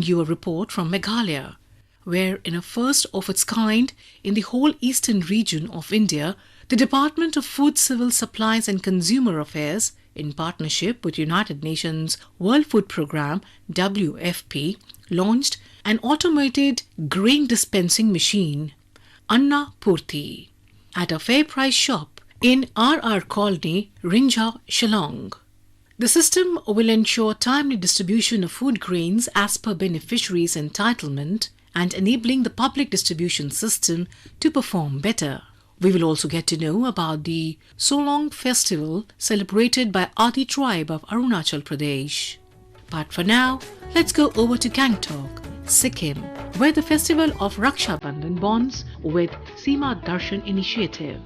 You a report from Meghalaya, where in a first of its kind in the whole eastern region of India, the Department of Food, Civil Supplies and Consumer Affairs, in partnership with United Nations World Food Programme WFP, launched an automated grain dispensing machine, Anna Purti, at a fair price shop in RR Colony, Rinja, Shillong. The system will ensure timely distribution of food grains as per beneficiaries' entitlement and enabling the public distribution system to perform better. We will also get to know about the Solong festival celebrated by Adi tribe of Arunachal Pradesh. But for now, let's go over to Gangtok, Sikkim, where the festival of Raksha Bandhan bonds with Seema Darshan initiative.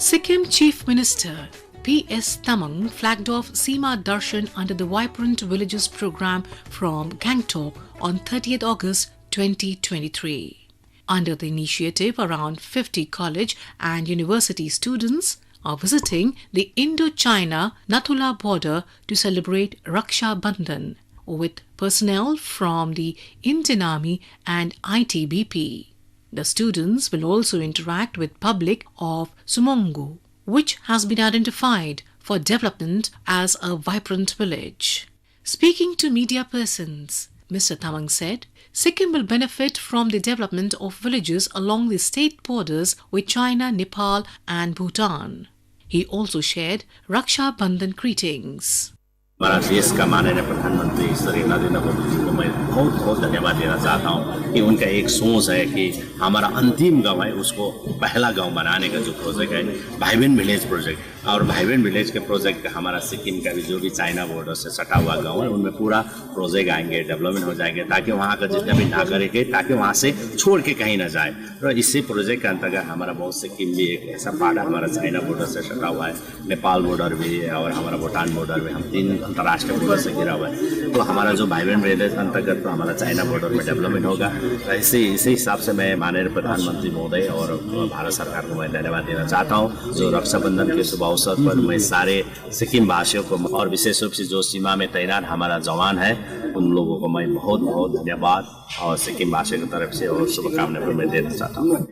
Sikkim Chief Minister P.S. Tamang flagged off Seema Darshan under the Vibrant Villages program from Gangtok on 30th August 2023. Under the initiative, around 50 college and university students are visiting the Indo-China Nathula border to celebrate Raksha Bandhan with personnel from the Indian Army and ITBP. The students will also interact with public of Sumongu, which has been identified for development as a vibrant village. Speaking to media persons, Mr. Tamang said, Sikkim will benefit from the development of villages along the state borders with China, Nepal and Bhutan. He also shared Raksha Bandhan greetings. हमारा देश का माननीय प्रधानमंत्री श्री नरेंद्र मोदी जी को मैं बहुत बहुत धन्यवाद देना चाहता हूँ कि उनका एक सोच है कि हमारा अंतिम गांव है उसको पहला गांव बनाने का जो प्रोजेक्ट है भाई बहन विलेज प्रोजेक्ट और भाई बहन विलेज के प्रोजेक्ट का हमारा सिक्किम का भी जो भी चाइना बॉर्डर से सटा हुआ गांव है उनमें पूरा प्रोजेक्ट आएंगे डेवलपमेंट हो जाएंगे ताकि वहाँ का जितना भी नागरिक है ताकि वहाँ से छोड़ के कहीं ना जाए। और इसी प्रोजेक्ट के अंतर्गत हमारा बहुत सिक्किम भी एक ऐसा पार्ट हमारा चाइना बॉर्डर से सटा हुआ है, नेपाल बॉर्डर भी है और हमारा भूटान बॉर्डर भी, हम 3 अंतर्राष्ट्रीय बॉर्डर से घिरा हुआ है। तो हमारा जो भाई बहन विलेज अंतर्गत तो हमारा चाइना बॉर्डर में डेवलपमेंट होगा। इसी हिसाब से मैं माननीय प्रधानमंत्री महोदय और भारत सरकार को मैं धन्यवाद देना चाहता हूँ जो रक्षाबंधन के शुभ अवसर पर मैं सारे सिक्किम वासियों को और विशेष रूप से जो सीमा में तैनात हमारा जवान है उन लोगों को मैं बहुत बहुत धन्यवाद और सिक्किम वासियों की तरफ से और शुभकामनाएं मैं देना चाहता हूँ।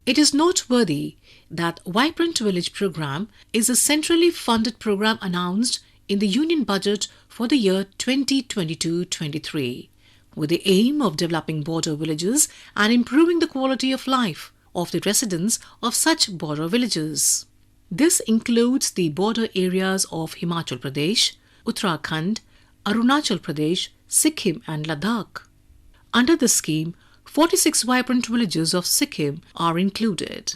It is noteworthy that Vibrant Village program is a centrally funded program announced in the Union Budget for the year 2022-23 with the aim of developing border villages and improving the quality of life of the residents of such border villages. This includes the border areas of Himachal Pradesh, Uttarakhand, Arunachal Pradesh, Sikkim and Ladakh. Under the scheme, 46 vibrant villages of Sikkim are included.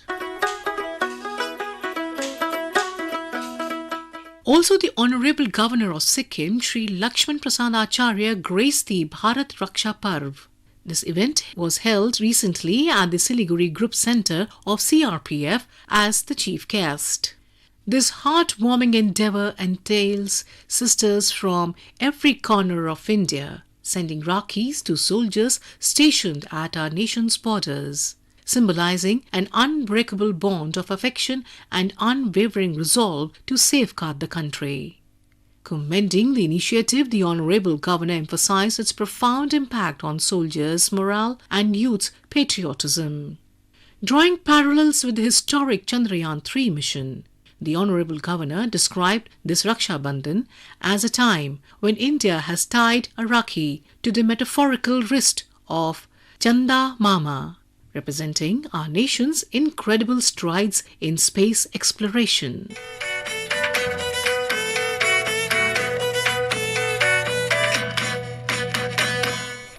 Also, the Honorable Governor of Sikkim, Sri Lakshman Prasad Acharya, graced the Bharat Raksha Parv. This event was held recently at the Siliguri Group Center of CRPF as the chief guest. This heartwarming endeavour entails sisters from every corner of India sending Rakis to soldiers stationed at our nation's borders, symbolizing an unbreakable bond of affection and unwavering resolve to safeguard the country. Commending the initiative, the Honourable Governor emphasized its profound impact on soldiers' morale and youth's patriotism. Drawing parallels with the historic Chandrayaan-3 mission, the Honourable Governor described this Raksha Bandhan as a time when India has tied a Rakhi to the metaphorical wrist of Chanda Mama, representing our nation's incredible strides in space exploration.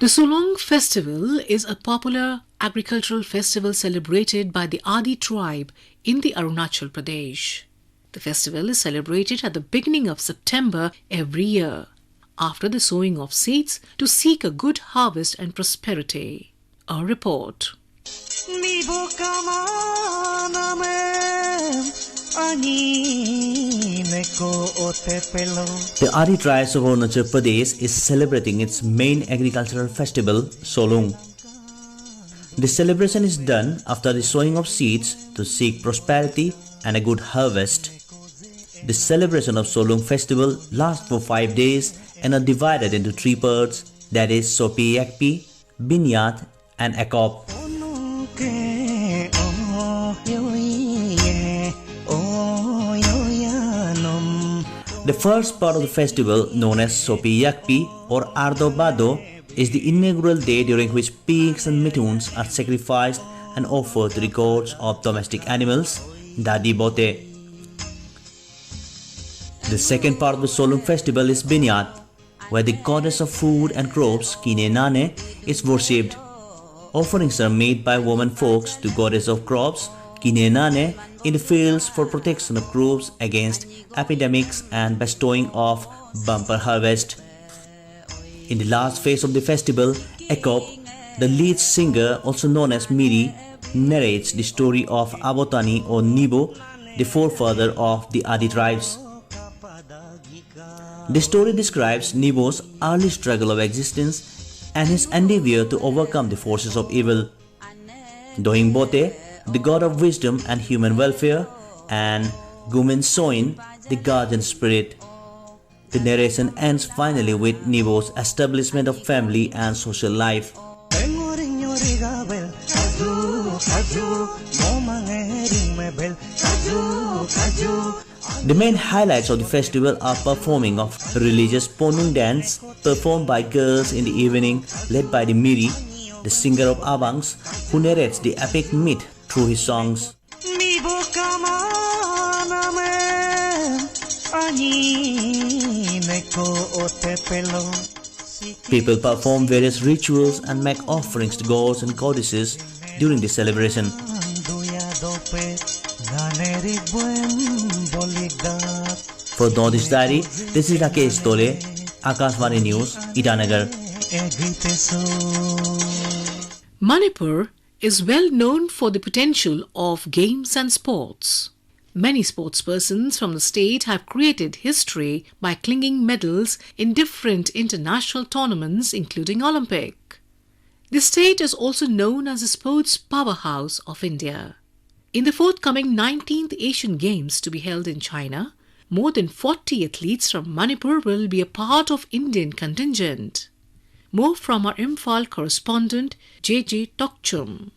The Solong festival is a popular agricultural festival celebrated by the Adi tribe in the Arunachal Pradesh. The festival is celebrated at the beginning of September every year, after the sowing of seeds to seek a good harvest and prosperity. A report. The Adi tribes of Arunachal Pradesh is celebrating its main agricultural festival, Solung. This celebration is done after the sowing of seeds to seek prosperity and a good harvest. The celebration of Solung festival lasts for 5 days and are divided into 3 parts, that is Sopi Yakpi, Binyat and Akop. The first part of the festival, known as Sopi Yakpi or Ardo Bado, is the inaugural day during which pigs and mitoons are sacrificed and offered to the gods of domestic animals, Dadi Bote. The second part of the Solung festival is Binyat, where the goddess of food and crops, Kine Nane, is worshipped. Offerings are made by women folks to goddess of crops, Kine Nane, in the fields for protection of crops against epidemics and bestowing of bumper harvest. In the last phase of the festival, Akop, the lead singer, also known as Miri, narrates the story of Abotani or Nibo, the forefather of the Adi tribes. The story describes Nibo's early struggle of existence and his endeavor to overcome the forces of evil. Doing Bote, the god of wisdom and human welfare, and Gumin Soin, the guardian spirit. The narration ends finally with Nibo's establishment of family and social life. The main highlights of the festival are performing of religious Ponung dance performed by girls in the evening, led by the Miri, the singer of Abangs, who narrates the epic myth through his songs. People perform various rituals and make offerings to gods and goddesses during the celebration. For Northeast Diary, this is Rakesh Tole, Akashvani News, Itanagar. Manipur is well known for the potential of games and sports. Many sportspersons from the state have created history by clinging medals in different international tournaments, including Olympic. The state is also known as the sports powerhouse of India. In the forthcoming 19th Asian Games to be held in China, more than 40 athletes from Manipur will be a part of Indian contingent. More from our Imphal correspondent J.J. Tokchum.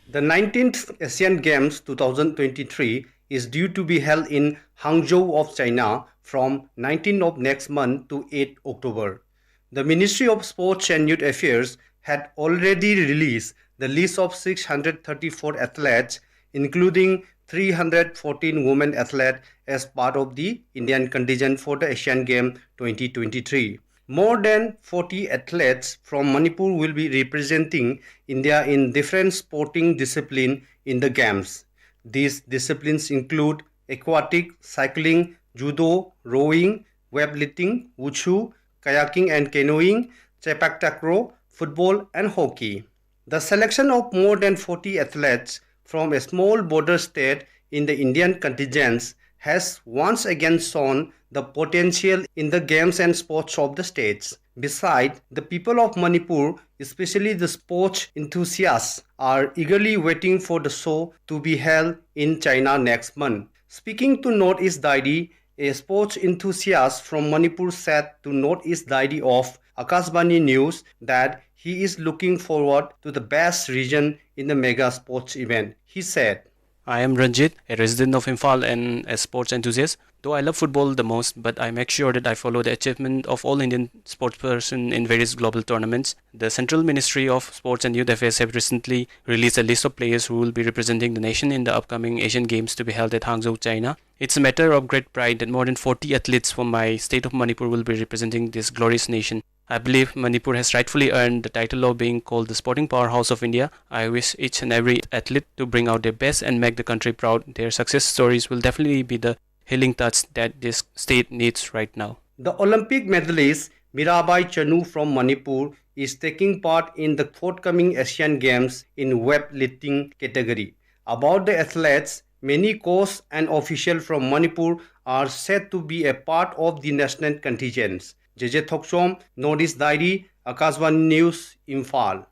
The 19th Asian Games 2023 is due to be held in Hangzhou of China from 19th of next month to 8 October. The Ministry of Sports and Youth Affairs had already released the list of 634 athletes, including 314 women athletes as part of the Indian contingent for the Asian Games 2023. More than 40 athletes from Manipur will be representing India in different sporting disciplines in the Games. These disciplines include aquatic, cycling, judo, rowing, weightlifting, wushu, kayaking and canoeing, sepak takraw, football and hockey. The selection of more than 40 athletes from a small border state in the Indian contingents has once again shown the potential in the games and sports of the states. Besides, the people of Manipur, especially the sports enthusiasts, are eagerly waiting for the show to be held in China next month. Speaking to Northeast Diary, a sports enthusiast from Manipur said to Northeast Diary of Akashvani News that he is looking forward to the best region in the mega sports event. He said, I am Ranjit, a resident of Imphal and a sports enthusiast. Though I love football the most, but I make sure that I follow the achievement of all Indian sportspersons in various global tournaments. The Central Ministry of Sports and Youth Affairs have recently released a list of players who will be representing the nation in the upcoming Asian Games to be held at Hangzhou, China. It's a matter of great pride that more than 40 athletes from my state of Manipur will be representing this glorious nation. I believe Manipur has rightfully earned the title of being called the sporting powerhouse of India. I wish each and every athlete to bring out their best and make the country proud. Their success stories will definitely be the healing touch that this state needs right now. The Olympic medalist Mirabai Chanu from Manipur is taking part in the forthcoming Asian Games in weightlifting category. About the athletes, many coaches and officials from Manipur are said to be a part of the national contingents. JJ Thoksom, Northeast Diary, Akashvani News, Imphal.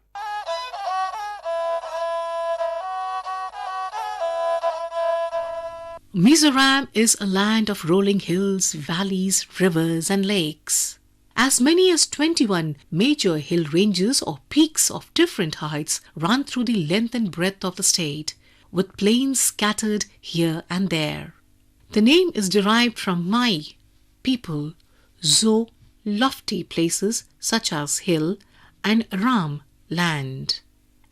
Mizoram is a land of rolling hills, valleys, rivers, and lakes. As many as 21 major hill ranges or peaks of different heights run through the length and breadth of the state, with plains scattered here and there. The name is derived from Mai, people, Zo, lofty places such as hill, and Ram, land.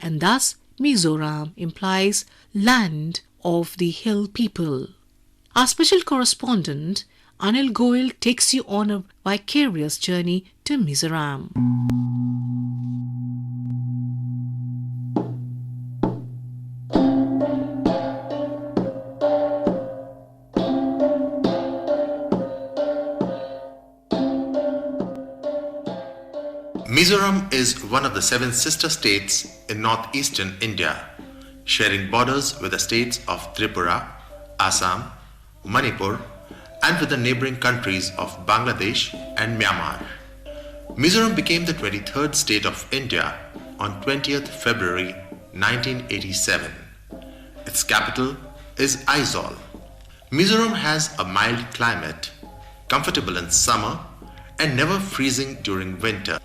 And thus Mizoram implies land of the hill people. Our special correspondent Anil Goyal takes you on a vicarious journey to Mizoram. Mizoram is one of the 7 sister states in northeastern India, sharing borders with the states of Tripura, Assam, Manipur, and with the neighboring countries of Bangladesh and Myanmar. Mizoram became the 23rd state of India on 20th February 1987. Its capital is Aizawl. Mizoram has a mild climate, comfortable in summer and never freezing during winter.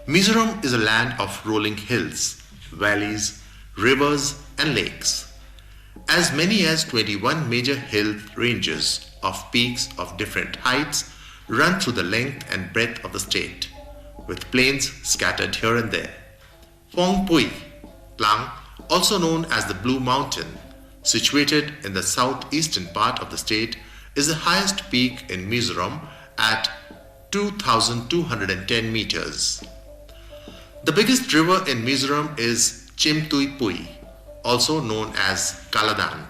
Mizoram is a land of rolling hills, valleys, rivers and lakes. As many as 21 major hill ranges of peaks of different heights run through the length and breadth of the state, with plains scattered here and there. Phong Pui, Klang, also known as the Blue Mountain, situated in the southeastern part of the state, is the highest peak in Mizoram at 2,210 meters. The biggest river in Mizoram is Chimtui Pui, also known as Kaladan.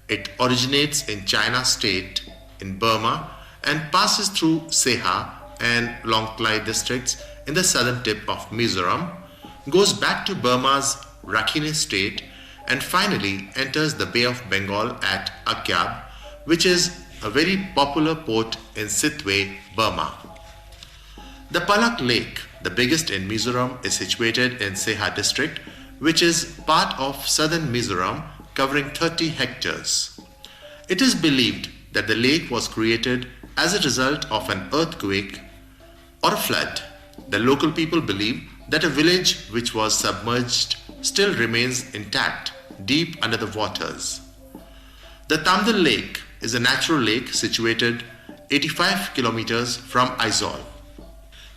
It originates in China State in Burma and passes through Seha and Longklai districts in the southern tip of Mizoram, goes back to Burma's Rakhine State and finally enters the Bay of Bengal at Akyab, which is a very popular port in Sitwe, Burma. The Palak Lake, the biggest in Mizoram, is situated in Seha district, which is part of southern Mizoram, covering 30 hectares. It is believed that the lake was created as a result of an earthquake or a flood. The local people believe that a village which was submerged still remains intact deep under the waters. The Tamdal Lake is a natural lake situated 85 kilometers from Aizawl.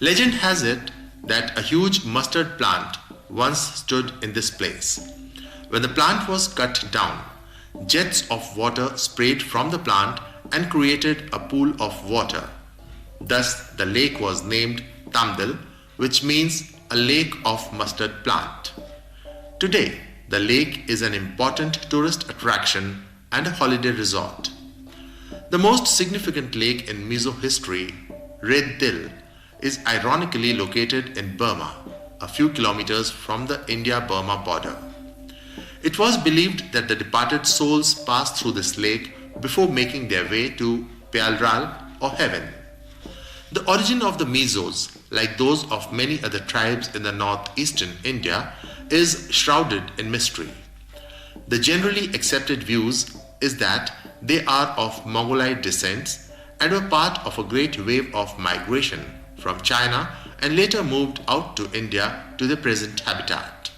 Legend has it that a huge mustard plant once stood in this place. When the plant was cut down, jets of water sprayed from the plant and created a pool of water. Thus, the lake was named Tamdal, which means a lake of mustard plant. Today, the lake is an important tourist attraction and a holiday resort. The most significant lake in Mizo history, Red Dil, is ironically located in Burma, a few kilometers from the India-Burma border. It was believed that the departed souls passed through this lake before making their way to Pyalral or heaven. The origin of the Mizos, like those of many other tribes in the northeastern India, is shrouded in mystery. The generally accepted views is that they are of Mongolite descent and were part of a great wave of migration from China and later moved out to India to their present habitat.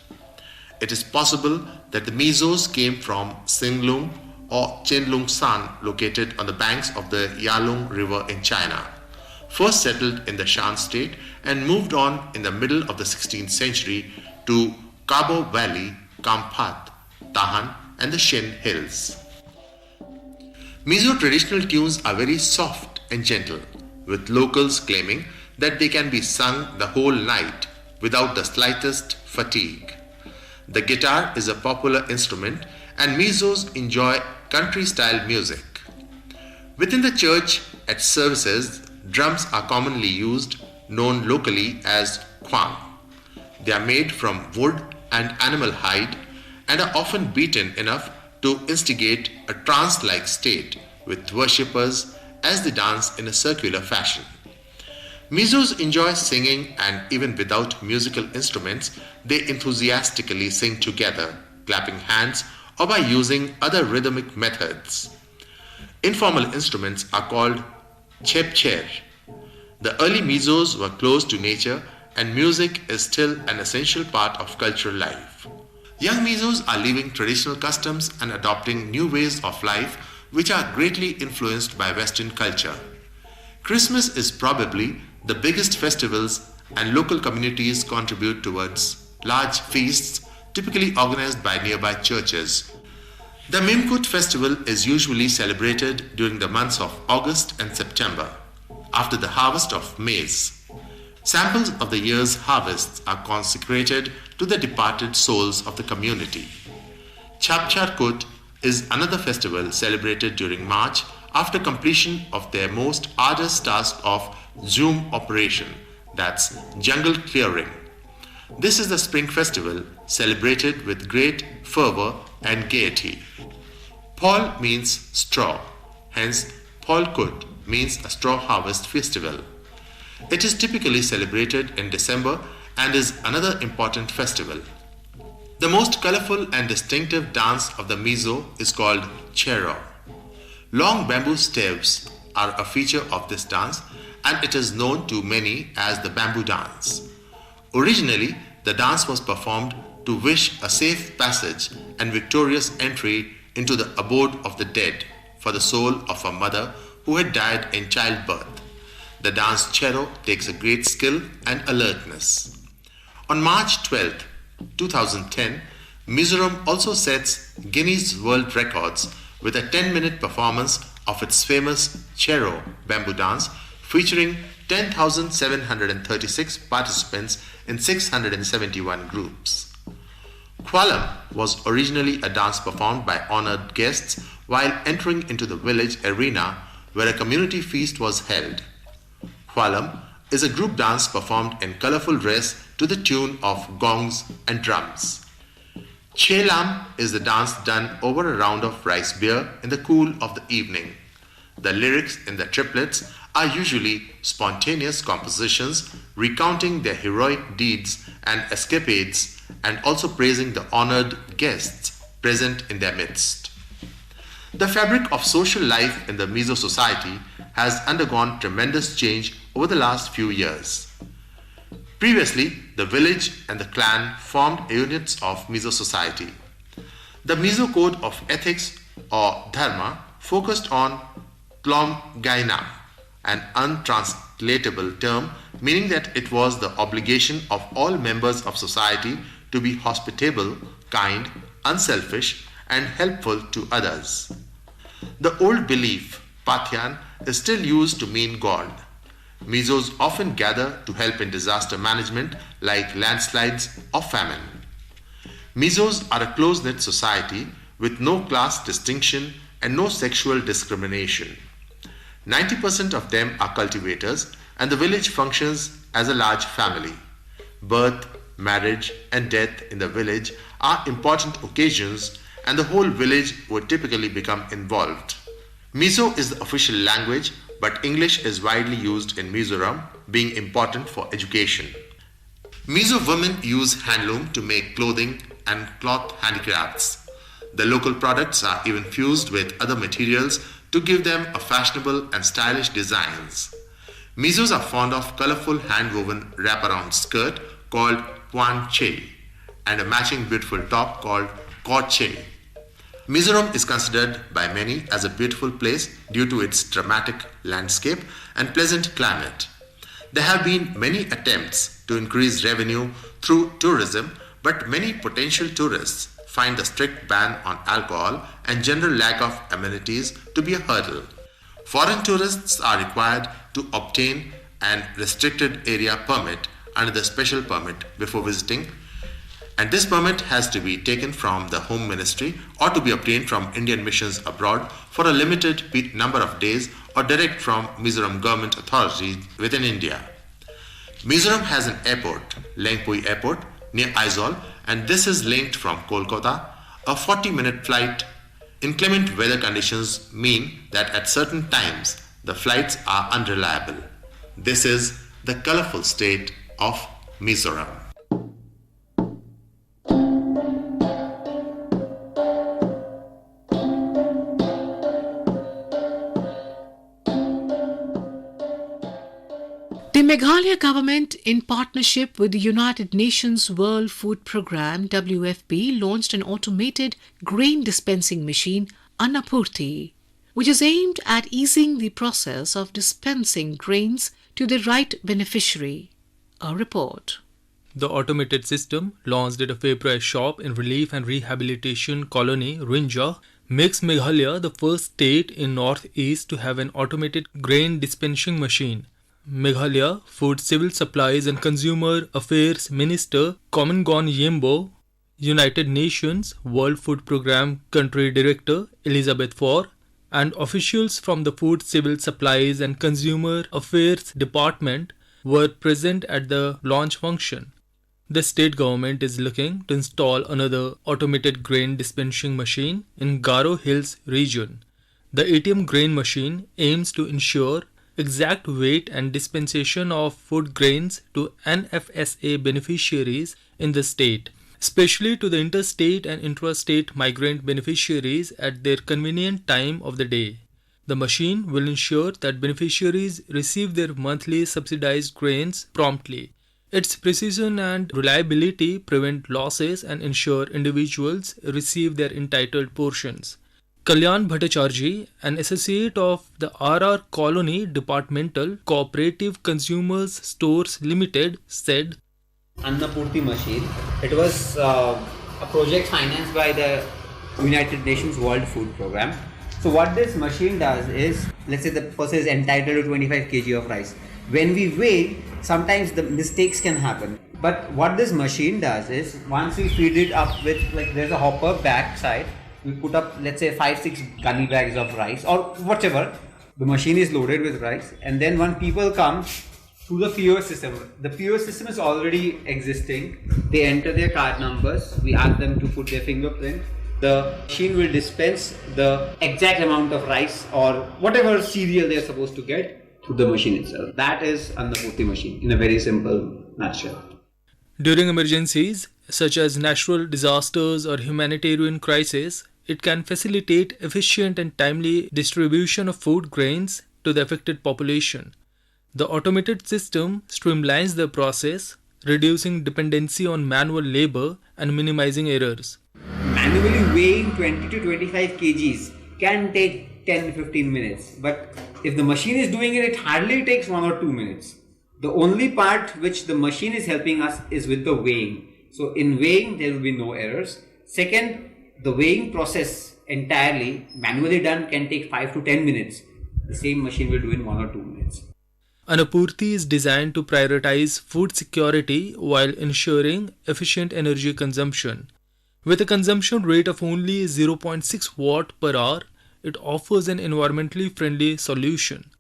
It is possible that the Mizos came from Singlung or Chenlung San, located on the banks of the Yalung River in China, first settled in the Shan state and moved on in the middle of the 16th century to Kabo Valley, Kamphat, Tahan and the Shin Hills. Mizo traditional tunes are very soft and gentle, with locals claiming that they can be sung the whole night without the slightest fatigue. The guitar is a popular instrument and Mizos enjoy country-style music. Within the church at services, Drums are commonly used, known locally as kwang. They are made from wood and animal hide and are often beaten enough to instigate a trance-like state with worshippers as they dance in a circular fashion. Mizos enjoy singing, and even without musical instruments, they enthusiastically sing together, clapping hands or by using other rhythmic methods. Informal instruments are called chepcher. The early Mizos were close to nature, and music is still an essential part of cultural life. Young Mizos are leaving traditional customs and adopting new ways of life, which are greatly influenced by Western culture. Christmas is probably the biggest festivals, and local communities contribute towards large feasts typically organized by nearby churches. The Mimkut festival is usually celebrated during the months of August and September, after the harvest of maize. Samples of the year's harvests are consecrated to the departed souls of the community. Chapchar Kut is another festival celebrated during March after completion of their most arduous task of Zoom operation, that's jungle clearing. This is the spring festival celebrated with great fervor and gaiety. Paul means straw, hence Paul Kut means a straw harvest festival. It is typically celebrated in December and is another important festival. The most colorful and distinctive dance of the Mizo is called Chero. Long bamboo staves are a feature of this dance, and it is known to many as the bamboo dance. Originally, the dance was performed to wish a safe passage and victorious entry into the abode of the dead for the soul of a mother who had died in childbirth. The dance Chero takes a great skill and alertness. On March 12, 2010, Mizoram also sets Guinness World Records with a 10-minute performance of its famous Chero bamboo dance, featuring 10,736 participants in 671 groups. Qualam was originally a dance performed by honored guests while entering into the village arena where a community feast was held. Qualam is a group dance performed in colorful dress to the tune of gongs and drums. Chelam is the dance done over a round of rice beer in the cool of the evening. The lyrics in the triplets are usually spontaneous compositions recounting their heroic deeds and escapades, and also praising the honored guests present in their midst. The fabric of social life in the Mizo society has undergone tremendous change over the last few years. Previously, the village and the clan formed units of Mizo society. The Mizo code of ethics or dharma focused on tlom gaina, an untranslatable term meaning that it was the obligation of all members of society to be hospitable, kind, unselfish, and helpful to others. The old belief, Patyan, is still used to mean God. Mizos often gather to help in disaster management like landslides or famine. Mizos are a close-knit society with no class distinction and no sexual discrimination. 90% of them are cultivators, and the village functions as a large family. Birth, marriage, and death in the village are important occasions, and the whole village would typically become involved. Mizo is the official language, but English is widely used in Mizoram, being important for education. Mizo women use handloom to make clothing and cloth handicrafts. The local products are even fused with other materials to give them a fashionable and stylish designs. Mizos are fond of colorful hand-woven wraparound skirt called puanche and a matching beautiful top called koche. Mizoram is considered by many as a beautiful place due to its dramatic landscape and pleasant climate. There have been many attempts to increase revenue through tourism, but many potential tourists find the strict ban on alcohol and general lack of amenities to be a hurdle. Foreign tourists are required to obtain an restricted area permit under the special permit before visiting, and this permit has to be taken from the Home Ministry or to be obtained from Indian missions abroad for a limited number of days or direct from Mizoram government authorities within India. Mizoram has an airport, Lengpui Airport, near Aizawl, and this is linked from Kolkata. A 40-minute flight. Inclement weather conditions mean that at certain times the flights are unreliable. This is the colorful state of Mizoram. The Meghalaya government, in partnership with the United Nations World Food Programme WFP, launched an automated grain dispensing machine, Annapurti, which is aimed at easing the process of dispensing grains to the right beneficiary. A report. The automated system, launched at a fair price shop in Relief and Rehabilitation Colony, Rinja, makes Meghalaya the first state in Northeast to have an automated grain dispensing machine. Meghalaya Food, Civil Supplies and Consumer Affairs Minister Komangon Yembo, United Nations World Food Programme Country Director Elizabeth Faure, and officials from the Food, Civil Supplies and Consumer Affairs Department were present at the launch function. The state government is looking to install another automated grain dispensing machine in Garo Hills region. The ATM grain machine aims to ensure exact weight and dispensation of food grains to NFSA beneficiaries in the state, especially to the interstate and intrastate migrant beneficiaries at their convenient time of the day. The machine will ensure that beneficiaries receive their monthly subsidized grains promptly. Its precision and reliability prevent losses and ensure individuals receive their entitled portions. Kalyan Bhattacharjee, an associate of the RR Colony Departmental Cooperative Consumers Stores Limited, said, Annapurti machine. It was a project financed by the United Nations World Food Programme. So what this machine does is, let's say the person is entitled to 25 kg of rice. When we weigh, sometimes the mistakes can happen. But what this machine does is, once we feed it up with, like there's a hopper back side, we put up, let's say 5-6 gunny bags of rice or whatever. The machine is loaded with rice, and then when people come to the POS system, the POS system is already existing. They enter their card numbers, we ask them to put their fingerprint. The machine will dispense the exact amount of rice or whatever cereal they're supposed to get to the machine itself. That is Annapurti machine in a very simple nutshell. During emergencies such as natural disasters or humanitarian crises, it can facilitate efficient and timely distribution of food grains to the affected population. The automated system streamlines the process, reducing dependency on manual labor and minimizing errors. Manually weighing 20 to 25 kgs can take 10-15 minutes, but if the machine is doing it, it hardly takes 1 or 2 minutes. The only part which the machine is helping us is with the weighing. So in weighing, there will be no errors. Second, the weighing process entirely manually done can take 5 to 10 minutes. The same machine will do in 1 or 2 minutes. Annapurti is designed to prioritize food security while ensuring efficient energy consumption. With a consumption rate of only 0.6 watt per hour, it offers an environmentally friendly solution.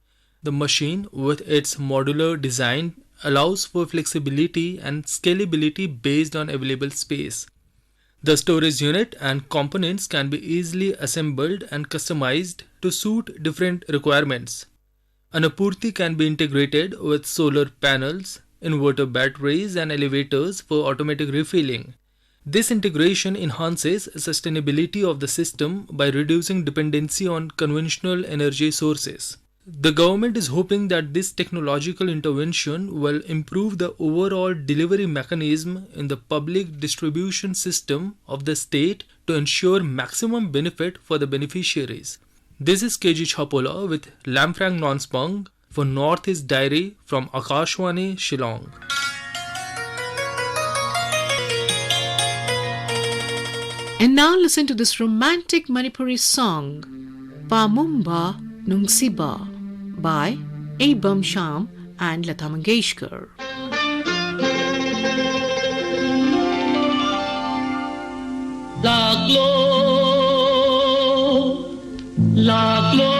The machine, with its modular design, allows for flexibility and scalability based on available space. The storage unit and components can be easily assembled and customized to suit different requirements. Annapurti can be integrated with solar panels, inverter batteries and elevators for automatic refilling. This integration enhances sustainability of the system by reducing dependency on conventional energy sources. The government is hoping that this technological intervention will improve the overall delivery mechanism in the public distribution system of the state to ensure maximum benefit for the beneficiaries. This is KG Chapola with Lamfrang Nonspung for Northeast Diary from Akashwani, Shillong. And now listen to this romantic Manipuri song, Pamumba Nungsiba, by Abam Sham and Lata Mangeshkar. Laglo,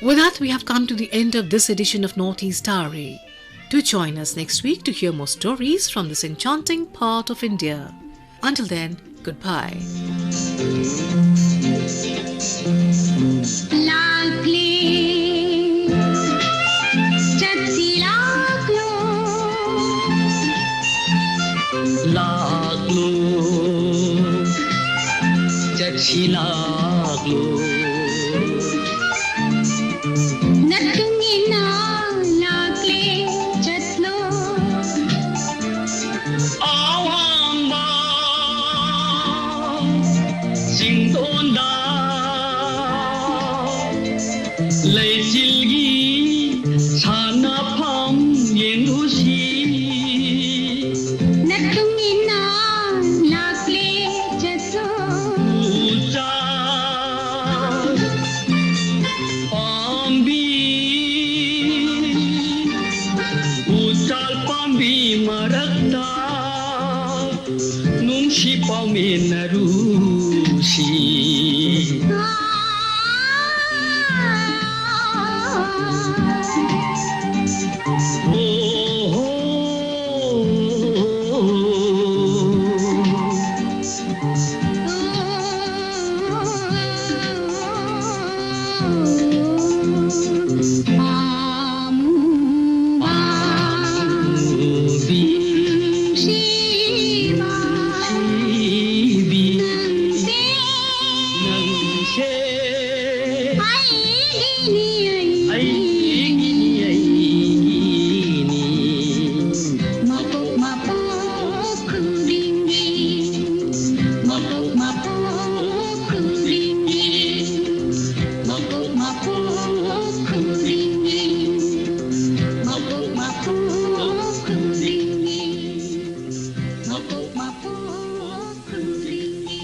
With that, we have come to the end of this edition of Northeast Diary. Do join us next week to hear more stories from this enchanting part of India. Until then, goodbye.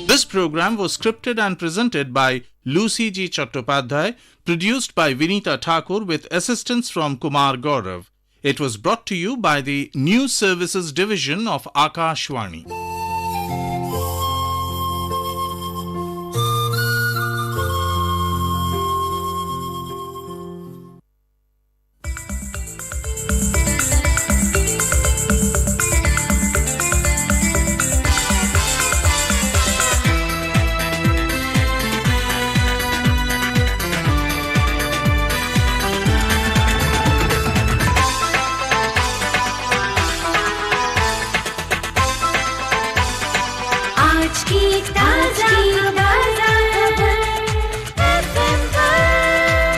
This program was scripted and presented by Lucy G. Chattopadhyay, produced by Vinita Thakur with assistance from Kumar Gaurav. It was brought to you by the News Services Division of Akashvani. आज की ताजा